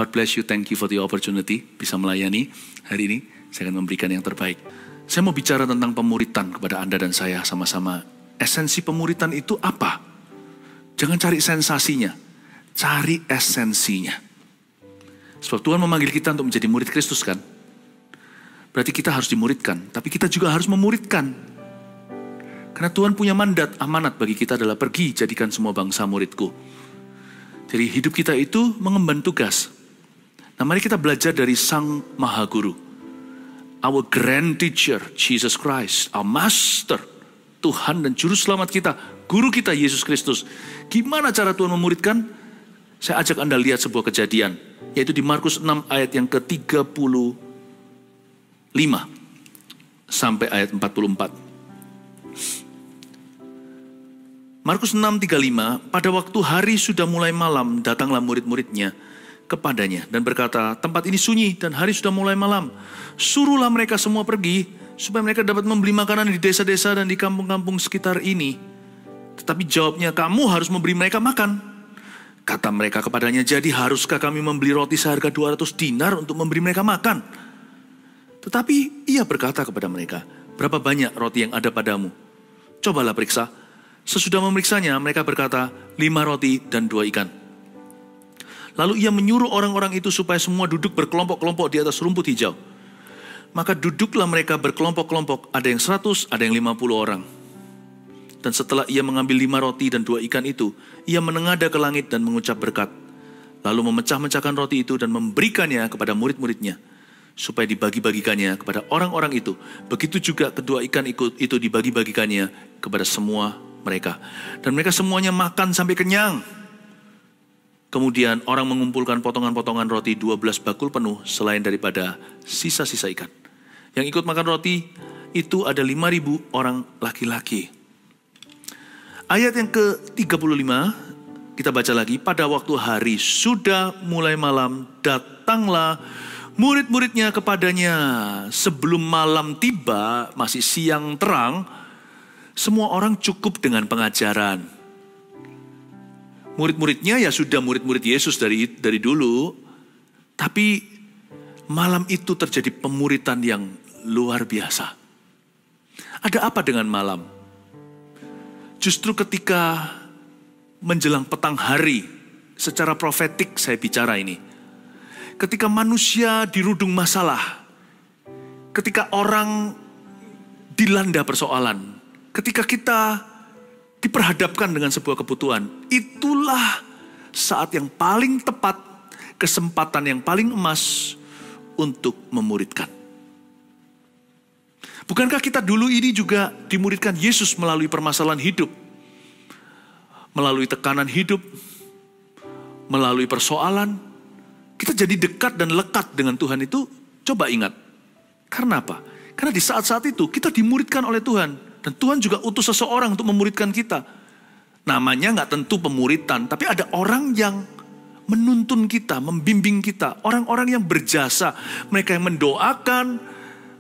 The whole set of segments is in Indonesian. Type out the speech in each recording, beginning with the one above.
God bless you, thank you for the opportunity bisa melayani hari ini. Saya akan memberikan yang terbaik. Saya mau bicara tentang pemuritan kepada Anda dan saya sama-sama. Esensi pemuritan itu apa? Jangan cari sensasinya, cari esensinya. Sebab Tuhan memanggil kita untuk menjadi murid Kristus kan? Berarti kita harus dimuridkan, tapi kita juga harus memuridkan. Karena Tuhan punya mandat, amanat bagi kita adalah pergi jadikan semua bangsa muridku. Jadi hidup kita itu mengemban tugas. Nah mari kita belajar dari Sang Maha Guru. Our grand teacher, Jesus Christ, our master, Tuhan dan Juru Selamat kita, Guru kita Yesus Kristus. Gimana cara Tuhan memuridkan? Saya ajak Anda lihat sebuah kejadian, yaitu di Markus 6 ayat yang ke-35 sampai ayat 44. Markus 6:35, pada waktu hari sudah mulai malam, datanglah murid-muridnya kepadanya dan berkata, tempat ini sunyi dan hari sudah mulai malam. Suruhlah mereka semua pergi, supaya mereka dapat membeli makanan di desa-desa dan di kampung-kampung sekitar ini. Tetapi jawabnya, kamu harus memberi mereka makan. Kata mereka kepadanya, jadi haruskah kami membeli roti seharga 200 dinar untuk memberi mereka makan? Tetapi ia berkata kepada mereka, berapa banyak roti yang ada padamu? Cobalah periksa. Sesudah memeriksanya, mereka berkata, 5 roti dan 2 ikan. Lalu ia menyuruh orang-orang itu supaya semua duduk berkelompok-kelompok di atas rumput hijau. Maka duduklah mereka berkelompok-kelompok, ada yang 100, ada yang 50 orang. Dan setelah ia mengambil 5 roti dan 2 ikan itu, ia menengadah ke langit dan mengucap berkat. Lalu memecah-mecahkan roti itu dan memberikannya kepada murid-muridnya, supaya dibagi-bagikannya kepada orang-orang itu. Begitu juga kedua ikan itu dibagi-bagikannya kepada semua mereka. Dan mereka semuanya makan sampai kenyang. Kemudian orang mengumpulkan potongan-potongan roti 12 bakul penuh selain daripada sisa-sisa ikan. Yang ikut makan roti itu ada 5.000 orang laki-laki. Ayat yang ke-35 kita baca lagi. Pada waktu hari sudah mulai malam, datanglah murid-muridnya kepadanya. Sebelum malam tiba, masih siang terang, semua orang cukup dengan pengajaran. Murid-muridnya ya sudah murid-murid Yesus dari dulu. Tapi malam itu terjadi pemuritan yang luar biasa. Ada apa dengan malam? Justru ketika menjelang petang hari, secara profetik saya bicara ini. Ketika manusia dirudung masalah, ketika orang dilanda persoalan, ketika kita diperhadapkan dengan sebuah kebutuhan, itulah saat yang paling tepat, kesempatan yang paling emas untuk memuridkan. Bukankah kita dulu ini juga dimuridkan Yesus melalui permasalahan hidup, melalui tekanan hidup, melalui persoalan? Kita jadi dekat dan lekat dengan Tuhan itu, coba ingat. Karena apa? Karena di saat-saat itu kita dimuridkan oleh Tuhan. Dan Tuhan juga utus seseorang untuk memuridkan kita. Namanya gak tentu pemuritan, tapi ada orang yang menuntun kita, membimbing kita. Orang-orang yang berjasa, mereka yang mendoakan,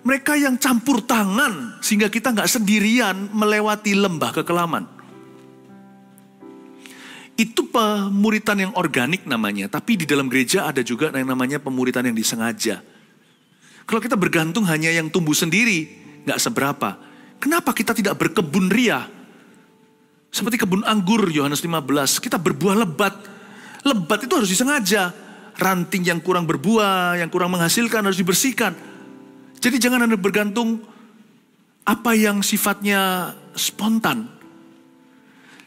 mereka yang campur tangan. Sehingga kita gak sendirian melewati lembah kekelaman. Itu pemuritan yang organik namanya. Tapi di dalam gereja ada juga yang namanya pemuritan yang disengaja. Kalau kita bergantung hanya yang tumbuh sendiri, gak seberapa. Kenapa kita tidak berkebun ria? Seperti kebun anggur Yohanes 15, kita berbuah lebat. Lebat itu harus disengaja. Ranting yang kurang berbuah, yang kurang menghasilkan harus dibersihkan. Jadi jangan Anda bergantung apa yang sifatnya spontan.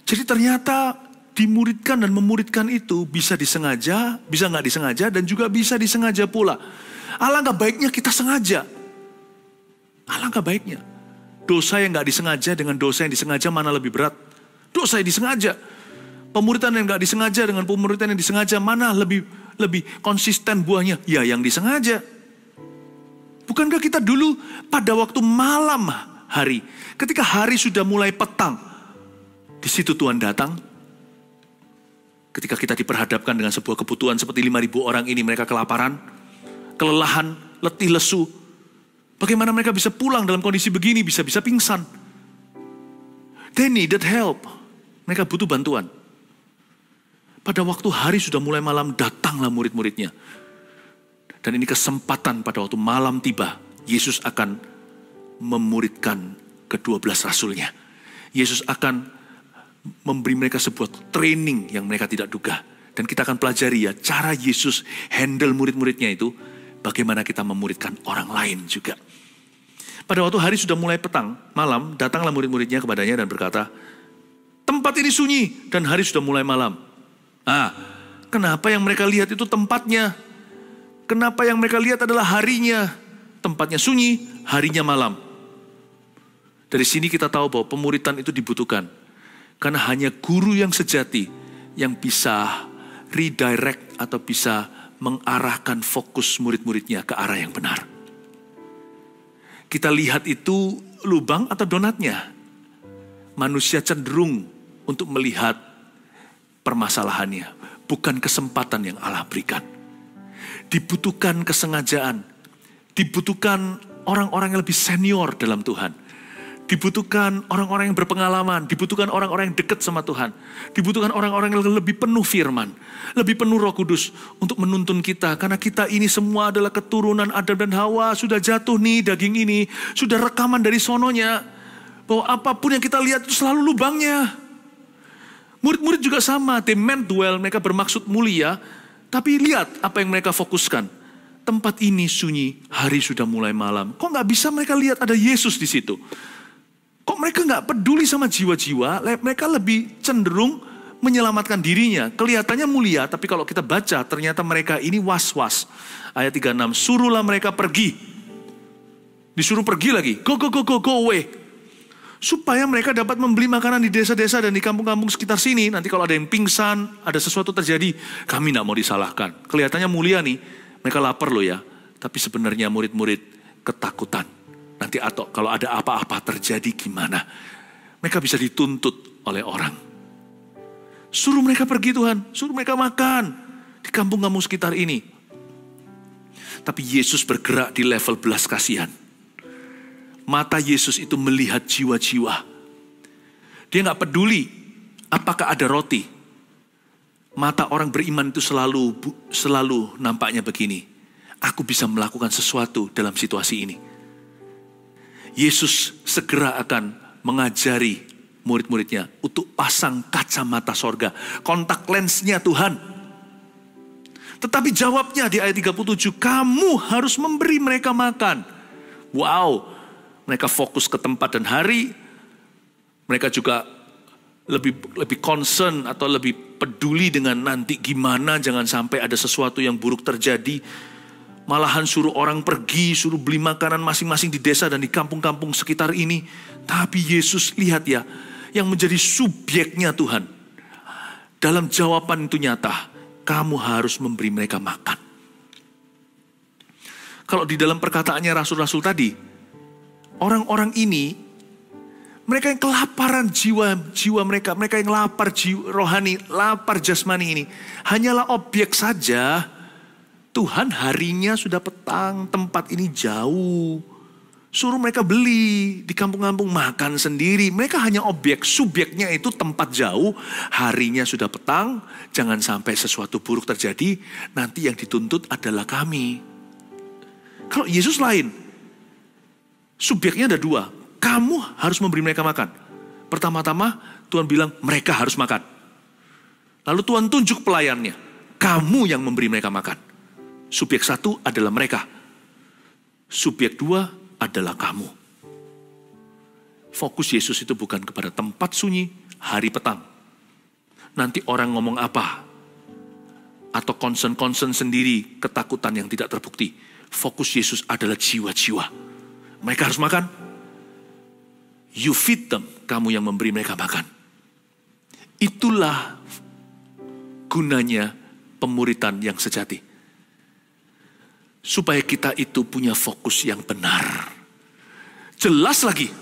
Jadi ternyata dimuridkan dan memuridkan itu bisa disengaja, bisa nggak disengaja, dan juga bisa disengaja pula. Alangkah baiknya kita sengaja. Alangkah baiknya. Dosa yang nggak disengaja dengan dosa yang disengaja mana lebih berat? Dosa yang disengaja. Pemuritan yang nggak disengaja dengan pemuritan yang disengaja mana lebih konsisten buahnya? Ya yang disengaja. Bukankah kita dulu pada waktu malam hari, ketika hari sudah mulai petang, di situ Tuhan datang. Ketika kita diperhadapkan dengan sebuah kebutuhan seperti 5.000 orang ini, mereka kelaparan, kelelahan, letih lesu. Bagaimana mereka bisa pulang dalam kondisi begini, bisa pingsan. They needed help. Mereka butuh bantuan. Pada waktu hari sudah mulai malam, datanglah murid-muridnya. Dan ini kesempatan pada waktu malam tiba, Yesus akan memuridkan ke-12 rasulnya. Yesus akan memberi mereka sebuah training yang mereka tidak duga. Dan kita akan pelajari ya, cara Yesus handle murid-muridnya itu, bagaimana kita memuridkan orang lain juga. Pada waktu hari sudah mulai petang, malam, datanglah murid-muridnya kepadanya dan berkata, tempat ini sunyi dan hari sudah mulai malam. Kenapa yang mereka lihat itu tempatnya? Kenapa yang mereka lihat adalah harinya? Tempatnya sunyi, harinya malam. Dari sini kita tahu bahwa pemuridan itu dibutuhkan. Karena hanya guru yang sejati yang bisa redirect atau bisa mengarahkan fokus murid-muridnya ke arah yang benar. Kita lihat itu lubang atau donatnya. Manusia cenderung untuk melihat permasalahannya, bukan kesempatan yang Allah berikan. Dibutuhkan kesengajaan, dibutuhkan orang-orang yang lebih senior dalam Tuhan. Dibutuhkan orang-orang yang berpengalaman, dibutuhkan orang-orang yang dekat sama Tuhan. Dibutuhkan orang-orang yang lebih penuh firman, lebih penuh Roh Kudus untuk menuntun kita. Karena kita ini semua adalah keturunan Adam dan Hawa, sudah jatuh nih daging ini, sudah rekaman dari sononya. Bahwa apapun yang kita lihat itu selalu lubangnya. Murid-murid juga sama, they meant well, mereka bermaksud mulia. Tapi lihat apa yang mereka fokuskan. Tempat ini sunyi, hari sudah mulai malam. Kok gak bisa mereka lihat ada Yesus di situ? Kok mereka gak peduli sama jiwa-jiwa? Mereka lebih cenderung menyelamatkan dirinya. Kelihatannya mulia, tapi kalau kita baca ternyata mereka ini was-was. Ayat 36, suruhlah mereka pergi. Disuruh pergi lagi, go away. Supaya mereka dapat membeli makanan di desa-desa dan di kampung-kampung sekitar sini. Nanti kalau ada yang pingsan, ada sesuatu terjadi, kami gak mau disalahkan. Kelihatannya mulia nih, mereka lapar loh ya. Tapi sebenarnya murid-murid ketakutan. Nanti atau kalau ada apa-apa terjadi gimana? Mereka bisa dituntut oleh orang. Suruh mereka pergi Tuhan, suruh mereka makan di kampung-kampung sekitar ini. Tapi Yesus bergerak di level belas kasihan. Mata Yesus itu melihat jiwa-jiwa. Dia gak peduli apakah ada roti. Mata orang beriman itu selalu nampaknya begini. Aku bisa melakukan sesuatu dalam situasi ini. Yesus segera akan mengajari murid-muridnya untuk pasang kacamata sorga. Kontak lensnya Tuhan. Tetapi jawabnya di ayat 37, kamu harus memberi mereka makan. Wow, mereka fokus ke tempat dan hari. Mereka juga lebih concern atau lebih peduli dengan nanti gimana, jangan sampai ada sesuatu yang buruk terjadi. Malahan suruh orang pergi, suruh beli makanan masing-masing di desa dan di kampung-kampung sekitar ini. Tapi Yesus lihat ya, yang menjadi subjeknya Tuhan. Dalam jawaban itu nyata, kamu harus memberi mereka makan. Kalau di dalam perkataannya rasul-rasul tadi, orang-orang ini, mereka yang kelaparan jiwa mereka, mereka yang lapar jiwa rohani, lapar jasmani ini, hanyalah objek saja. Tuhan harinya sudah petang, tempat ini jauh. Suruh mereka beli di kampung-kampung, makan sendiri. Mereka hanya objek, subjeknya itu tempat jauh, harinya sudah petang. Jangan sampai sesuatu buruk terjadi, nanti yang dituntut adalah kami. Kalau Yesus lain, subjeknya ada dua. Kamu harus memberi mereka makan. Pertama-tama Tuhan bilang mereka harus makan. Lalu Tuhan tunjuk pelayannya. Kamu yang memberi mereka makan. Subjek satu adalah mereka. Subjek dua adalah kamu. Fokus Yesus itu bukan kepada tempat sunyi, hari petang. Nanti orang ngomong apa. Atau concern sendiri, ketakutan yang tidak terbukti. Fokus Yesus adalah jiwa-jiwa. Mereka harus makan. You feed them, kamu yang memberi mereka makan. Itulah gunanya pemuritan yang sejati. Supaya kita itu punya fokus yang benar. Jelas lagi,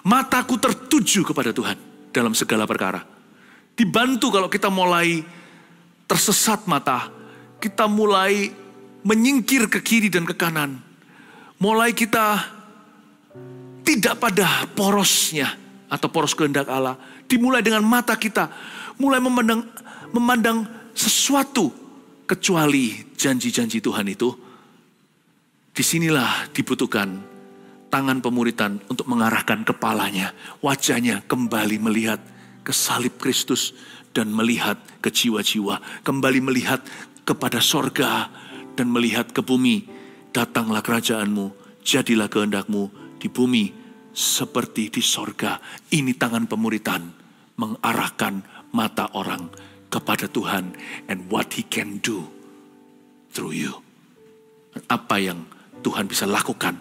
mataku tertuju kepada Tuhan dalam segala perkara. Dibantu kalau kita mulai tersesat mata, kita mulai menyingkir ke kiri dan ke kanan. Mulai kita tidak pada porosnya atau poros kehendak Allah. Dimulai dengan mata kita mulai memandang sesuatu kecuali janji-janji Tuhan itu, disinilah dibutuhkan tangan pemuritan untuk mengarahkan kepalanya, wajahnya kembali melihat ke salib Kristus dan melihat ke jiwa-jiwa, kembali melihat kepada sorga dan melihat ke bumi. Datanglah kerajaanmu, jadilah kehendakmu di bumi seperti di sorga. Ini tangan pemuritan mengarahkan mata orang kepada Tuhan and what He can do through you. Apa yang Tuhan bisa lakukan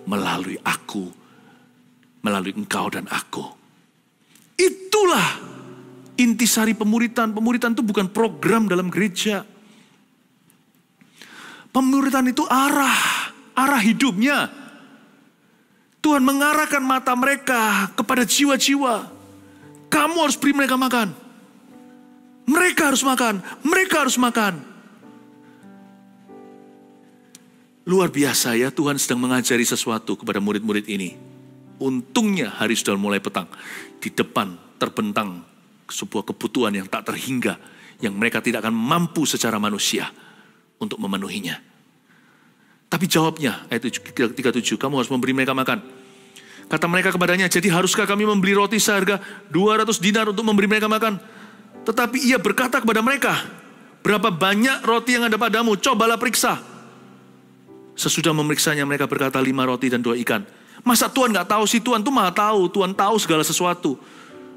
melalui aku, melalui engkau dan aku. Itulah intisari pemuritan. Pemuritan itu bukan program dalam gereja. Pemuritan itu arah hidupnya. Tuhan mengarahkan mata mereka kepada jiwa-jiwa. Kamu harus beri mereka makan. Mereka harus makan. Mereka harus makan. Luar biasa ya, Tuhan sedang mengajari sesuatu kepada murid-murid ini. Untungnya hari sudah mulai petang. Di depan terbentang sebuah kebutuhan yang tak terhingga. Yang mereka tidak akan mampu secara manusia untuk memenuhinya. Tapi jawabnya, ayat 37, kamu harus memberi mereka makan. Kata mereka kepadanya, jadi haruskah kami membeli roti seharga 200 dinar untuk memberi mereka makan? Tetapi ia berkata kepada mereka, berapa banyak roti yang ada padamu? Cobalah periksa. Sesudah memeriksanya mereka berkata 5 roti dan 2 ikan. Masa Tuhan gak tahu sih? Tuhan tuh maha tahu. Tuhan tahu segala sesuatu.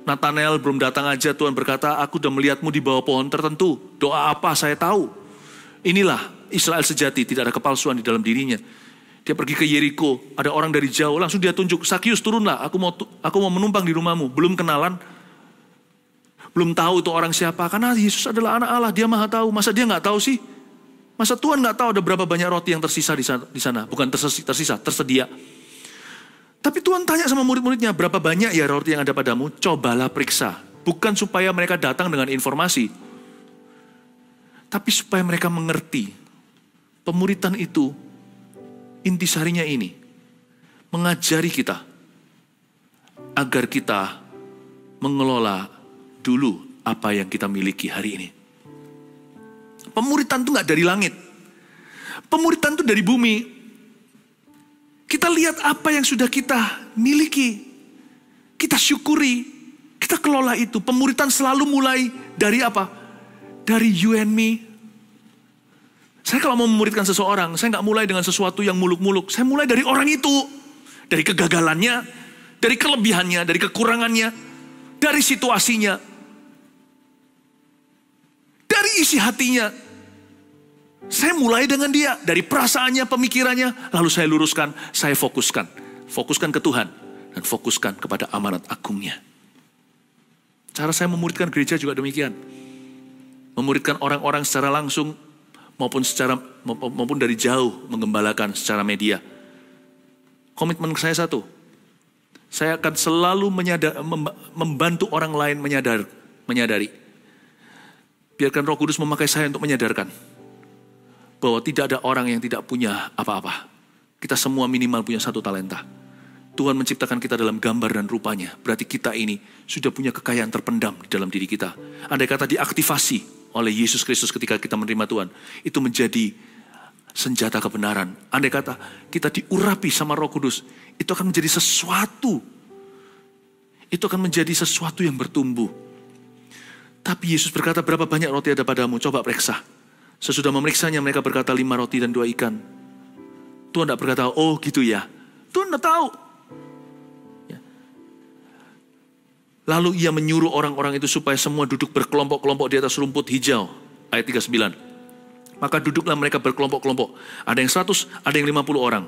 Nathanael belum datang aja Tuhan berkata, aku udah melihatmu di bawah pohon tertentu. Doa apa saya tahu. Inilah Israel sejati, tidak ada kepalsuan di dalam dirinya. Dia pergi ke Yeriko, ada orang dari jauh, langsung dia tunjuk, Sakius turunlah, aku mau menumpang di rumahmu. Belum kenalan, belum tahu itu orang siapa, karena Yesus adalah anak Allah, dia maha tahu. Masa dia gak tahu sih? Masa Tuhan gak tahu ada berapa banyak roti yang tersisa di sana? Bukan tersisa, tersedia. Tapi Tuhan tanya sama murid-muridnya, berapa banyak ya roti yang ada padamu? Cobalah periksa. Bukan supaya mereka datang dengan informasi, tapi supaya mereka mengerti. Pemuritan itu, intisarinya ini, mengajari kita, agar kita mengelola dulu apa yang kita miliki hari ini. Pemuritan itu gak dari langit. Pemuritan itu dari bumi. Kita lihat apa yang sudah kita miliki. Kita syukuri. Kita kelola itu. Pemuritan selalu mulai dari apa? Dari you and me. Saya kalau mau memuridkan seseorang, saya gak mulai dengan sesuatu yang muluk-muluk. Saya mulai dari orang itu. Dari kegagalannya, dari kelebihannya, dari kekurangannya, dari situasinya, dari isi hatinya. Saya mulai dengan dia, dari perasaannya, pemikirannya, lalu saya luruskan, saya fokuskan. Fokuskan ke Tuhan, dan fokuskan kepada amanat agungnya. Cara saya memuridkan gereja juga demikian. Memuridkan orang-orang secara langsung, maupun dari jauh menggembalakan secara media. Komitmen saya satu, saya akan selalu membantu orang lain menyadari. Biarkan Roh Kudus memakai saya untuk menyadarkan bahwa tidak ada orang yang tidak punya apa-apa. Kita semua minimal punya 1 talenta. Tuhan menciptakan kita dalam gambar dan rupanya. Berarti kita ini sudah punya kekayaan terpendam di dalam diri kita. Andai kata diaktifasi oleh Yesus Kristus ketika kita menerima Tuhan, itu menjadi senjata kebenaran. Andai kata kita diurapi sama Roh Kudus, itu akan menjadi sesuatu. Itu akan menjadi sesuatu yang bertumbuh. Tapi Yesus berkata, berapa banyak roti ada padamu? Coba periksa. Sesudah memeriksanya mereka berkata 5 roti dan 2 ikan. Tuhan tidak berkata, oh gitu ya. Tuhan tidak tahu. Ya. Lalu ia menyuruh orang-orang itu supaya semua duduk berkelompok-kelompok di atas rumput hijau. Ayat 39. Maka duduklah mereka berkelompok-kelompok. Ada yang 100, ada yang 50 orang.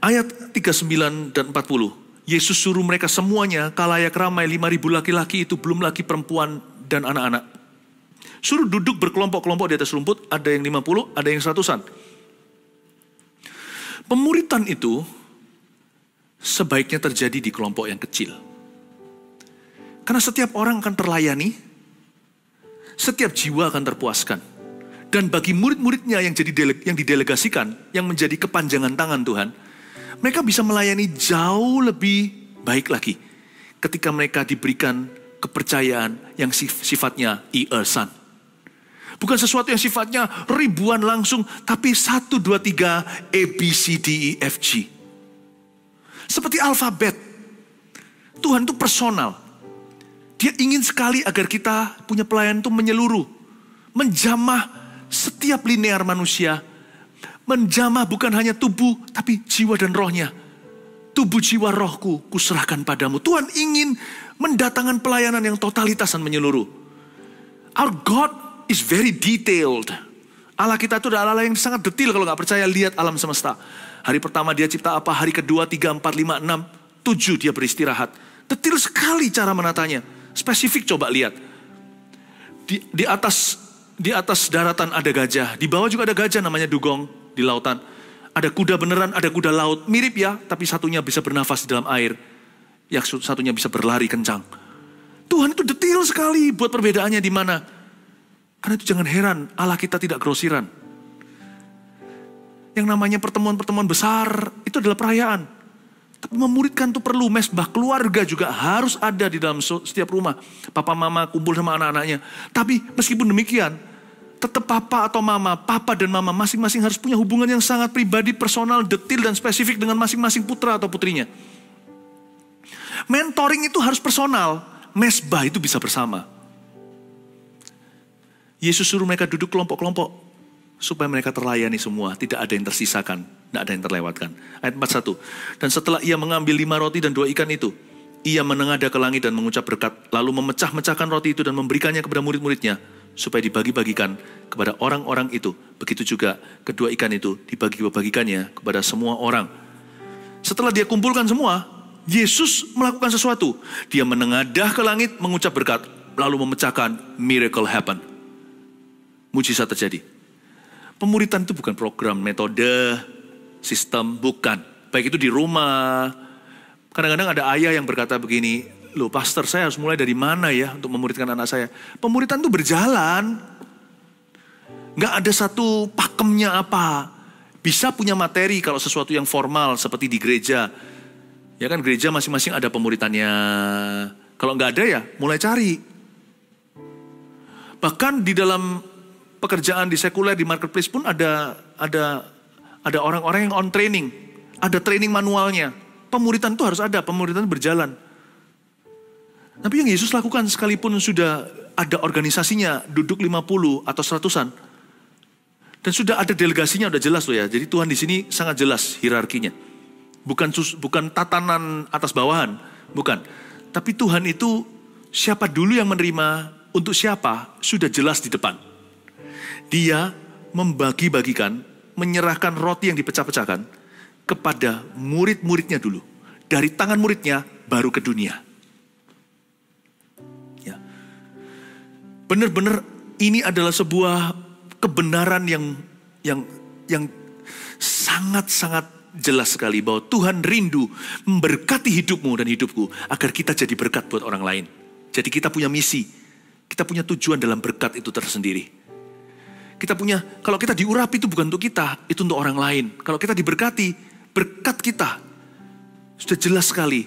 Ayat 39 dan 40. Yesus suruh mereka semuanya, kalayak ramai 5.000 laki-laki itu, belum lagi perempuan dan anak-anak. Suruh duduk berkelompok-kelompok di atas rumput, ada yang 50, ada yang 100-an. Pemuritan itu sebaiknya terjadi di kelompok yang kecil. Karena setiap orang akan terlayani, setiap jiwa akan terpuaskan. Dan bagi murid-muridnya yang didelegasikan, yang menjadi kepanjangan tangan Tuhan, mereka bisa melayani jauh lebih baik lagi ketika mereka diberikan kepercayaan yang sifatnya iasan. Bukan sesuatu yang sifatnya ribuan langsung, tapi 1, 2, 3, A, B, C, D, E, F, G. Seperti alfabet. Tuhan itu personal. Dia ingin sekali agar kita punya pelayanan itu menyeluruh. Menjamah setiap linear manusia. Menjamah bukan hanya tubuh, tapi jiwa dan rohnya. Tubuh, jiwa, rohku, kuserahkan padamu. Tuhan ingin mendatangkan pelayanan yang totalitas dan menyeluruh. Our God is very detailed. Allah kita itu adalah Allah yang sangat detail. Kalau nggak percaya, lihat alam semesta. Hari pertama dia cipta apa, hari kedua, 3, 4, 5, 6, 7 dia beristirahat. Detail sekali cara menatanya. Spesifik coba lihat. Di atas daratan ada gajah. Di bawah juga ada gajah namanya dugong di lautan. Ada kuda beneran, ada kuda laut. Mirip ya, tapi satunya bisa bernafas di dalam air. Yang satunya bisa berlari kencang. Tuhan itu detail sekali buat perbedaannya di mana. Karena itu jangan heran, Allah kita tidak grosiran. Yang namanya pertemuan-pertemuan besar, itu adalah perayaan. Tapi memuridkan itu perlu, mesbah keluarga juga harus ada di dalam setiap rumah. Papa mama kumpul sama anak-anaknya. Tapi meskipun demikian, tetap papa atau mama, papa dan mama masing-masing harus punya hubungan yang sangat pribadi, personal, detail dan spesifik dengan masing-masing putra atau putrinya. Mentoring itu harus personal, mesbah itu bisa bersama. Yesus suruh mereka duduk kelompok-kelompok supaya mereka terlayani semua, tidak ada yang tersisakan, tidak ada yang terlewatkan. Ayat 41. Dan setelah ia mengambil 5 roti dan 2 ikan itu, ia menengadah ke langit dan mengucap berkat, lalu memecah-mecahkan roti itu dan memberikannya kepada murid-muridnya supaya dibagi-bagikan kepada orang-orang itu. Begitu juga kedua ikan itu dibagi-bagikannya kepada semua orang. Setelah dia kumpulkan semua, Yesus melakukan sesuatu. Dia menengadah ke langit, mengucap berkat, lalu memecahkan, miracle happen. Mujizat terjadi. Pemuritan itu bukan program, metode, sistem, bukan. Baik itu di rumah. Kadang-kadang ada ayah yang berkata begini, loh pastor saya harus mulai dari mana ya untuk memuridkan anak saya. Pemuritan itu berjalan. Nggak ada satu pakemnya apa. Bisa punya materi kalau sesuatu yang formal seperti di gereja. Ya kan gereja masing-masing ada pemuritannya. Kalau nggak ada ya mulai cari. Bahkan di dalam pekerjaan di sekuler, di marketplace pun ada orang-orang yang on training. Ada training manualnya. Pemuritan itu harus ada, pemuritan itu berjalan. Tapi yang Yesus lakukan sekalipun sudah ada organisasinya, duduk 50 atau 100-an. Dan sudah ada delegasinya, udah jelas loh ya. Jadi Tuhan di sini sangat jelas hierarkinya. Bukan tatanan atas bawahan, bukan. Tapi Tuhan itu siapa dulu yang menerima, untuk siapa, sudah jelas di depan. Dia membagi-bagikan, menyerahkan roti yang dipecah-pecahkan kepada murid-muridnya dulu. Dari tangan muridnya baru ke dunia. Ya. Benar-benar ini adalah sebuah kebenaran yang sangat-sangat jelas sekali bahwa Tuhan rindu memberkati hidupmu dan hidupku agar kita jadi berkat buat orang lain. Jadi kita punya misi, kita punya tujuan dalam berkat itu tersendiri. Kalau kita diurapi itu bukan untuk kita, itu untuk orang lain. Kalau kita diberkati, berkat kita sudah jelas sekali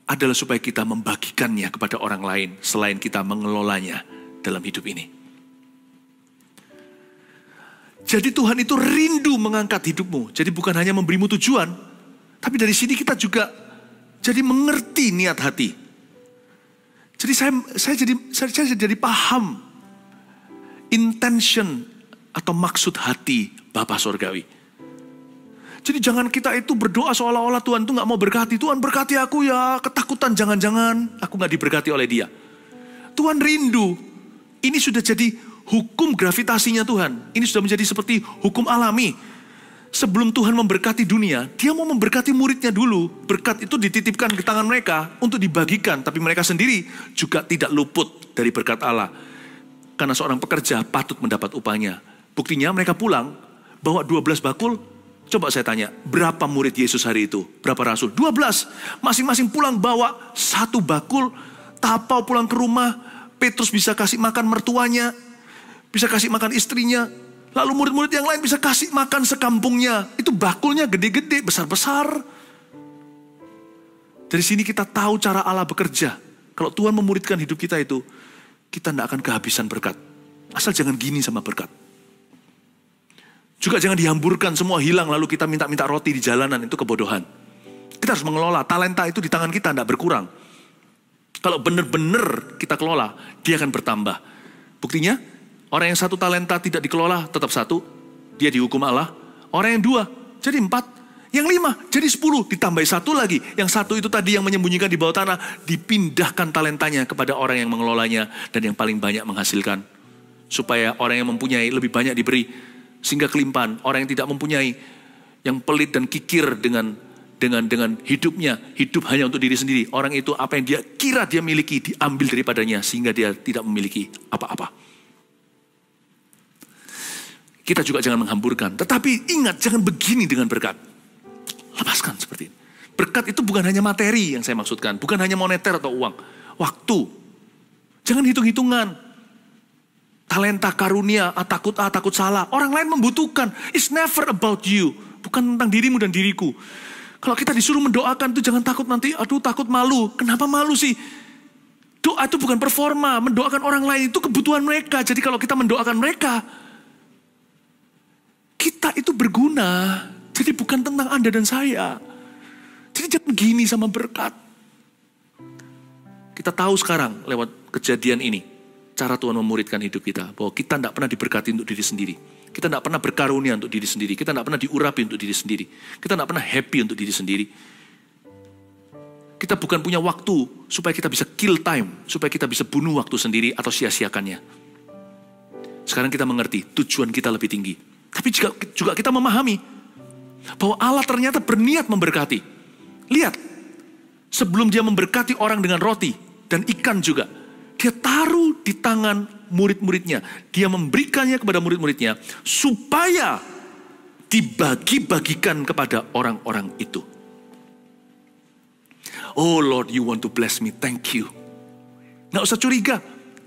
adalah supaya kita membagikannya kepada orang lain selain kita mengelolanya dalam hidup ini. Jadi Tuhan itu rindu mengangkat hidupmu. Jadi bukan hanya memberimu tujuan, tapi dari sini kita juga jadi mengerti niat hati. Jadi saya jadi paham intention atau maksud hati Bapa Surgawi. Jadi jangan kita itu berdoa seolah-olah Tuhan itu gak mau berkati. Tuhan berkati aku ya, ketakutan jangan-jangan aku gak diberkati oleh dia. Tuhan rindu. Ini sudah jadi hukum gravitasinya Tuhan. Ini sudah menjadi seperti hukum alami. Sebelum Tuhan memberkati dunia, dia mau memberkati muridnya dulu. Berkat itu dititipkan ke tangan mereka untuk dibagikan. Tapi mereka sendiri juga tidak luput dari berkat Allah. Karena seorang pekerja patut mendapat upahnya. Buktinya mereka pulang, bawa 12 bakul. Coba saya tanya, berapa murid Yesus hari itu? Berapa rasul? 12. Masing-masing pulang bawa 1 bakul. Tapau pulang ke rumah. Petrus bisa kasih makan mertuanya. Bisa kasih makan istrinya. Lalu murid-murid yang lain bisa kasih makan sekampungnya. Itu bakulnya gede-gede, besar-besar. Dari sini kita tahu cara Allah bekerja. Kalau Tuhan memuridkan hidup kita itu, kita tidak akan kehabisan berkat. Asal jangan gini sama berkat. Juga jangan dihamburkan, semua hilang lalu kita minta-minta roti di jalanan, itu kebodohan. Kita harus mengelola, talenta itu di tangan kita, tidak berkurang. Kalau benar-benar kita kelola, dia akan bertambah. Buktinya, orang yang 1 talenta tidak dikelola, tetap 1, dia dihukum Allah. Orang yang 2, jadi 4. Yang 5, jadi 10, ditambah 1 lagi. Yang 1 itu tadi yang menyembunyikan di bawah tanah, dipindahkan talentanya kepada orang yang mengelolanya, dan yang paling banyak menghasilkan. Supaya orang yang mempunyai lebih banyak diberi, sehingga kelimpahan. Orang yang tidak mempunyai, yang pelit dan kikir dengan hidupnya, hidup hanya untuk diri sendiri. Orang itu apa yang dia kira dia miliki, diambil daripadanya, sehingga dia tidak memiliki apa-apa. Kita juga jangan menghamburkan, tetapi ingat, jangan begini dengan berkat. Lepaskan seperti ini. Berkat itu bukan hanya materi yang saya maksudkan, bukan hanya moneter atau uang. Waktu. Jangan hitung-hitungan. Talenta, karunia, takut salah. Orang lain membutuhkan. It's never about you. Bukan tentang dirimu dan diriku. Kalau kita disuruh mendoakan itu jangan takut nanti, aduh takut malu. Kenapa malu sih? Doa itu bukan performa. Mendoakan orang lain itu kebutuhan mereka. Jadi kalau kita mendoakan mereka, kita itu berguna. Jadi bukan tentang Anda dan saya. Jadi jangan gini sama berkat. Kita tahu sekarang lewat kejadian ini, cara Tuhan memuridkan hidup kita. Bahwa kita tidak pernah diberkati untuk diri sendiri. Kita tidak pernah berkarunia untuk diri sendiri. Kita tidak pernah diurapi untuk diri sendiri. Kita tidak pernah happy untuk diri sendiri. Kita bukan punya waktu supaya kita bisa kill time. Supaya kita bisa bunuh waktu sendiri atau sia-siakannya. Sekarang kita mengerti tujuan kita lebih tinggi. Tapi juga kita memahami bahwa Allah ternyata berniat memberkati. Lihat, sebelum dia memberkati orang dengan roti dan ikan juga, dia taruh di tangan murid-muridnya. Dia memberikannya kepada murid-muridnya supaya dibagi-bagikan kepada orang-orang itu. Oh Lord, you want to bless me, thank you. Nggak usah curiga,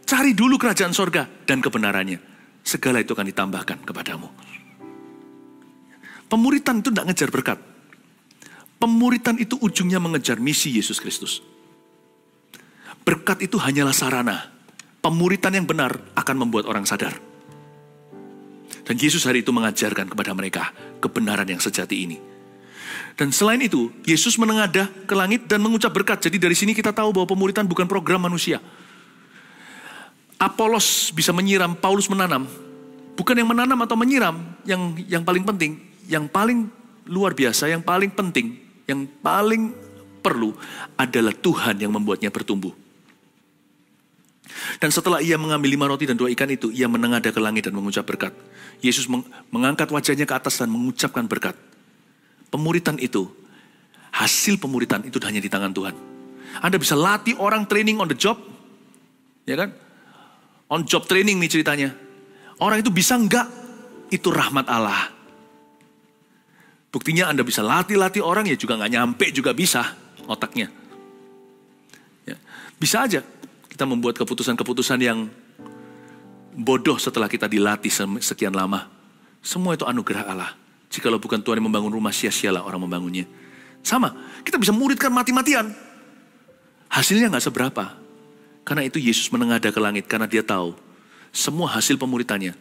cari dulu kerajaan sorga dan kebenarannya. Segala itu akan ditambahkan kepadamu. Pemuritan itu tidak ngejar berkat. Pemuritan itu ujungnya mengejar misi Yesus Kristus. Berkat itu hanyalah sarana. Pemuritan yang benar akan membuat orang sadar. Dan Yesus hari itu mengajarkan kepada mereka kebenaran yang sejati ini. Dan selain itu, Yesus menengadah ke langit dan mengucap berkat. Jadi dari sini kita tahu bahwa pemuritan bukan program manusia. Apolos bisa menyiram, Paulus menanam. Bukan yang menanam atau menyiram yang paling penting. Yang paling luar biasa, yang paling penting, yang paling perlu adalah Tuhan yang membuatnya bertumbuh. Dan setelah ia mengambil 5 roti dan 2 ikan itu, ia menengadah ke langit dan mengucap berkat. Yesus mengangkat wajahnya ke atas dan mengucapkan berkat. Pemuritan itu, hasil pemuritan itu hanya di tangan Tuhan. Anda bisa latih orang training on the job, ya kan? On job training nih ceritanya. Orang itu bisa enggak? Itu rahmat Allah. Buktinya Anda bisa latih orang ya juga nggak nyampe juga bisa otaknya. Ya, bisa aja kita membuat keputusan-keputusan yang bodoh setelah kita dilatih sekian lama. Semua itu anugerah Allah. Jikalau bukan Tuhan yang membangun rumah, sia-sialah orang membangunnya. Sama, kita bisa muridkan mati-matian. Hasilnya nggak seberapa. Karena itu Yesus menengadah ke langit karena dia tahu semua hasil pemuritannya,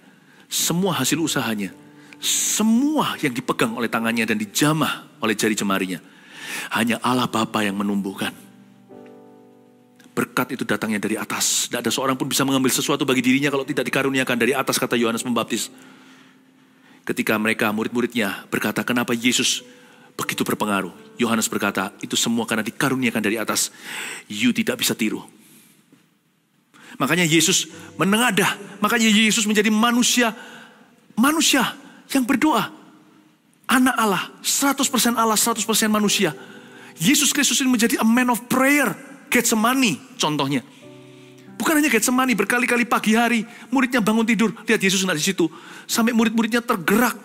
semua hasil usahanya, semua yang dipegang oleh tangannya dan dijamah oleh jari jemarinya, hanya Allah Bapa yang menumbuhkan. Berkat itu datangnya dari atas. Tidak ada seorang pun bisa mengambil sesuatu bagi dirinya kalau tidak dikaruniakan dari atas, kata Yohanes Pembaptis. Ketika mereka, murid-muridnya berkata, kenapa Yesus begitu berpengaruh? Yohanes berkata, itu semua karena dikaruniakan dari atas. You tidak bisa tiru. Makanya Yesus menengadah. Makanya Yesus menjadi manusia yang berdoa. Anak Allah, 100% Allah, 100% manusia. Yesus Kristus ini menjadi a man of prayer. Getsemani contohnya. Bukan hanya Getsemani, berkali-kali pagi hari muridnya bangun tidur, lihat Yesus di situ. Sampai murid-muridnya tergerak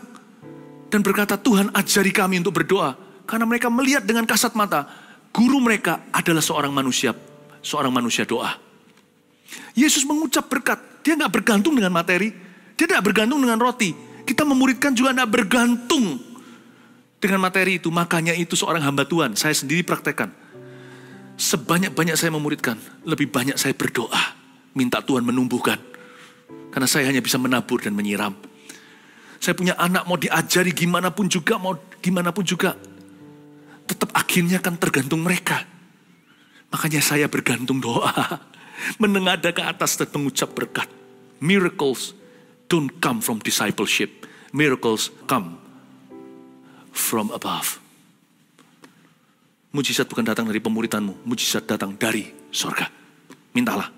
dan berkata, Tuhan ajari kami untuk berdoa. Karena mereka melihat dengan kasat mata, guru mereka adalah seorang manusia doa. Yesus mengucap berkat, dia gak bergantung dengan materi, dia gak bergantung dengan roti. Kita memuridkan juga gak bergantung dengan materi itu. Makanya itu seorang hamba Tuhan, saya sendiri praktekkan. Sebanyak-banyak saya memuridkan, lebih banyak saya berdoa. Minta Tuhan menumbuhkan. Karena saya hanya bisa menabur dan menyiram. Saya punya anak mau diajari gimana pun juga, tetap akhirnya kan tergantung mereka. Makanya saya bergantung doa. Menengadah ke atas dan mengucap berkat. Miracles don't come from discipleship. Miracles come from above. Mujizat bukan datang dari pemuritanmu. Mujizat datang dari sorga. Mintalah.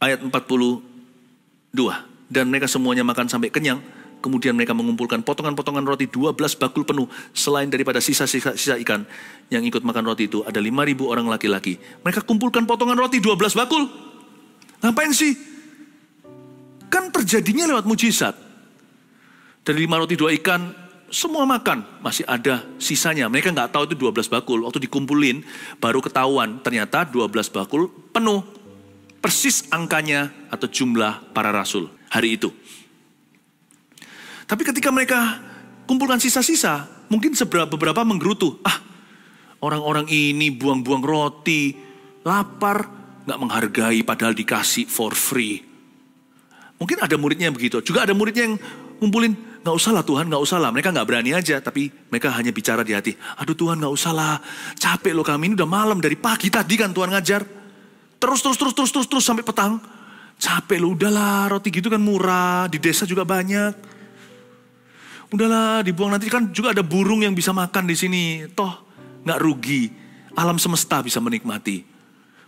Ayat 42. Dan mereka semuanya makan sampai kenyang. Kemudian mereka mengumpulkan potongan-potongan roti 12 bakul penuh. Selain daripada sisa-sisa ikan yang ikut makan roti itu. Ada 5.000 orang laki-laki. Mereka kumpulkan potongan roti 12 bakul. Ngapain sih? Kan terjadinya lewat mujizat. Dari 5 roti 2 ikan, semua makan. Masih ada sisanya. Mereka nggak tahu itu 12 bakul. Waktu dikumpulin, baru ketahuan. Ternyata 12 bakul penuh. Persis angkanya atau jumlah para rasul hari itu. Tapi ketika mereka kumpulkan sisa-sisa, mungkin beberapa menggerutu. Orang-orang ini buang-buang roti, lapar, nggak menghargai padahal dikasih for free. Mungkin ada muridnya yang begitu. Juga ada muridnya yang ngumpulin, nggak usah lah Tuhan, nggak usah lah. Mereka nggak berani aja, tapi mereka hanya bicara di hati. Aduh Tuhan nggak usah lah, capek loh kami, ini udah malam dari pagi tadi kan Tuhan ngajar. Terus sampai petang. Capek loh, udahlah roti gitu kan murah, di desa juga banyak. Udahlah dibuang, nanti kan juga ada burung yang bisa makan di sini. Toh nggak rugi, alam semesta bisa menikmati.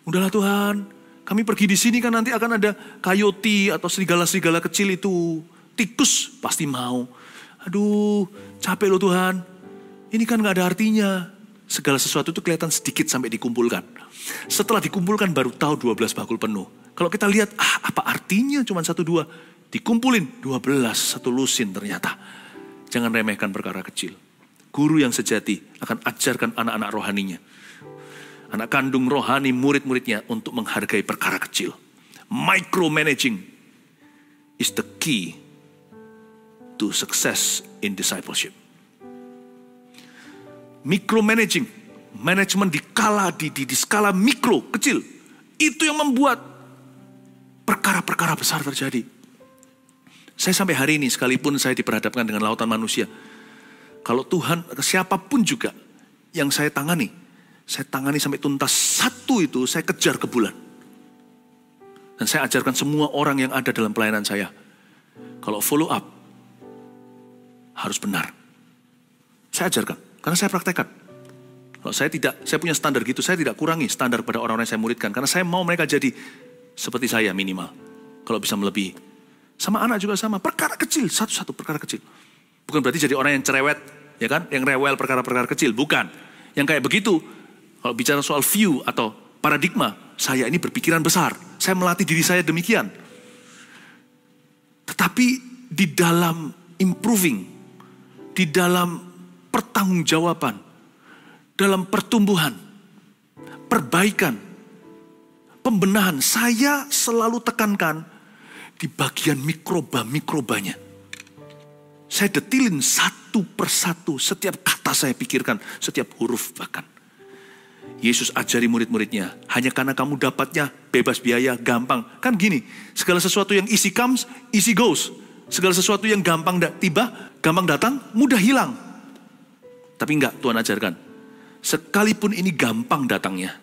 Udahlah Tuhan, kami pergi di sini kan nanti akan ada coyote atau serigala-serigala kecil itu. Tikus pasti mau. Aduh capek loh Tuhan, ini kan nggak ada artinya. Segala sesuatu itu kelihatan sedikit sampai dikumpulkan. Setelah dikumpulkan baru tahu 12 bakul penuh. Kalau kita lihat, apa artinya cuma 1-2. Dikumpulin 12, satu lusin ternyata. Jangan remehkan perkara kecil. Guru yang sejati akan ajarkan anak-anak rohaninya. Anak kandung rohani murid-muridnya untuk menghargai perkara kecil. Micromanaging is the key to success in discipleship. Micromanaging, manajemen di skala mikro, kecil. Itu yang membuat perkara-perkara besar terjadi. Saya sampai hari ini, sekalipun saya diperhadapkan dengan lautan manusia. Kalau Tuhan, siapapun juga yang saya tangani sampai tuntas satu itu, saya kejar ke bulan. Dan saya ajarkan semua orang yang ada dalam pelayanan saya. Kalau follow up, harus benar. Saya ajarkan. Karena saya praktekkan. Kalau saya punya standar gitu, saya tidak kurangi standar pada orang-orang yang saya muridkan. Karena saya mau mereka jadi seperti saya minimal. Kalau bisa melebihi. Sama anak juga sama, perkara kecil, satu-satu perkara kecil. Bukan berarti jadi orang yang cerewet, ya kan? Yang rewel perkara-perkara kecil, bukan. Yang kayak begitu, kalau bicara soal view atau paradigma, saya ini berpikiran besar. Saya melatih diri saya demikian. Tetapi di dalam improving, di dalam pertanggungjawaban, dalam pertumbuhan, perbaikan, pembenahan, saya selalu tekankan di bagian mikrobanya. Saya detilin satu persatu, setiap kata saya pikirkan, setiap huruf bahkan. Yesus ajari murid-muridnya, hanya karena kamu dapatnya bebas biaya, gampang. Kan gini, segala sesuatu yang easy comes, easy goes. Segala sesuatu yang gampang tiba, gampang datang, mudah hilang. Tapi enggak, Tuhan ajarkan. Sekalipun ini gampang datangnya,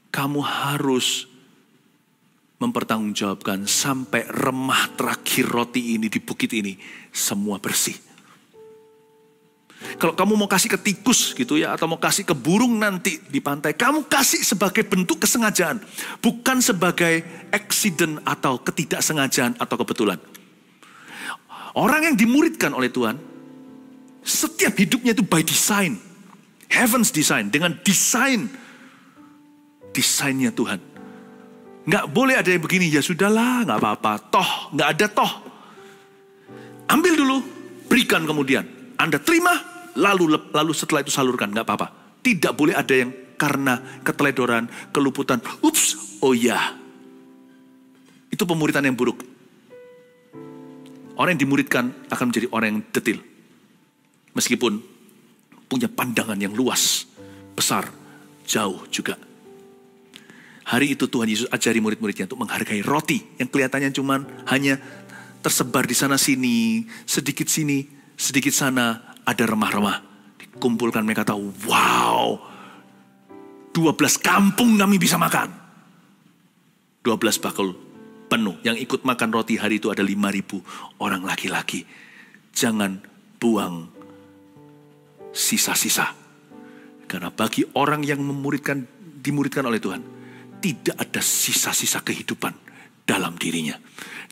kamu harus mempertanggungjawabkan sampai remah terakhir roti ini di bukit ini, semua bersih. Kalau kamu mau kasih ke tikus gitu ya, atau mau kasih ke burung nanti di pantai, kamu kasih sebagai bentuk kesengajaan. Bukan sebagai accident atau ketidaksengajaan atau kebetulan. Orang yang dimuridkan oleh Tuhan, setiap hidupnya itu by design. Heaven's design, dengan desainnya Tuhan. Nggak boleh ada yang begini, ya sudahlah, nggak apa-apa, toh, nggak ada toh. Ambil dulu, berikan kemudian. Anda terima, lalu setelah itu salurkan, nggak apa-apa. Tidak boleh ada yang karena keteledoran, keluputan, ups, oh ya. Itu pemuritan yang buruk. Orang yang dimuridkan akan menjadi orang yang detil. Meskipun punya pandangan yang luas, besar, jauh juga. Hari itu Tuhan Yesus ajari murid-muridnya untuk menghargai roti yang kelihatannya cuman hanya tersebar di sana sini, sedikit sana, ada remah-remah. Dikumpulkan mereka tahu, wow, 12 kampung kami bisa makan. 12 bakul penuh. Yang ikut makan roti hari itu ada 5.000 orang laki-laki. Jangan buang sisa-sisa. Karena bagi orang yang dimurudkan oleh Tuhan, tidak ada sisa-sisa kehidupan dalam dirinya.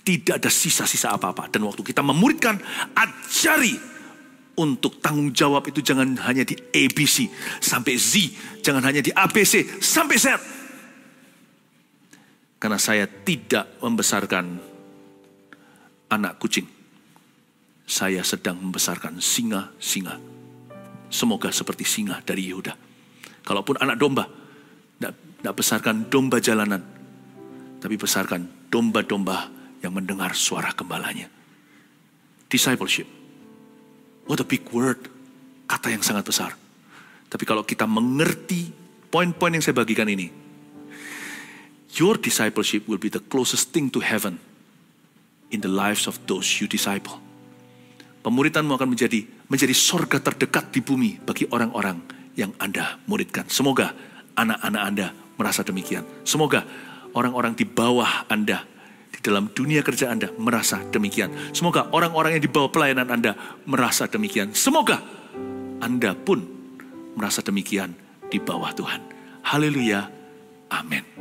Tidak ada sisa-sisa apa-apa. Dan waktu kita memuridkan, ajari untuk tanggung jawab itu jangan hanya di ABC sampai Z. Jangan hanya di ABC sampai Z. Karena saya tidak membesarkan anak kucing. Saya sedang membesarkan singa-singa. Semoga seperti singa dari Yehuda. Kalaupun anak domba, tidak besarkan domba jalanan, tapi besarkan domba-domba yang mendengar suara gembalanya. Discipleship. What a big word. Kata yang sangat besar. Tapi kalau kita mengerti poin-poin yang saya bagikan ini, your discipleship will be the closest thing to heaven in the lives of those you disciple. Pemuridanmu akan menjadi sorga terdekat di bumi bagi orang-orang yang Anda muridkan. Semoga anak-anak Anda merasa demikian. Semoga orang-orang di bawah Anda, di dalam dunia kerja Anda merasa demikian. Semoga orang-orang yang di bawah pelayanan Anda merasa demikian. Semoga Anda pun merasa demikian di bawah Tuhan. Haleluya. Amin.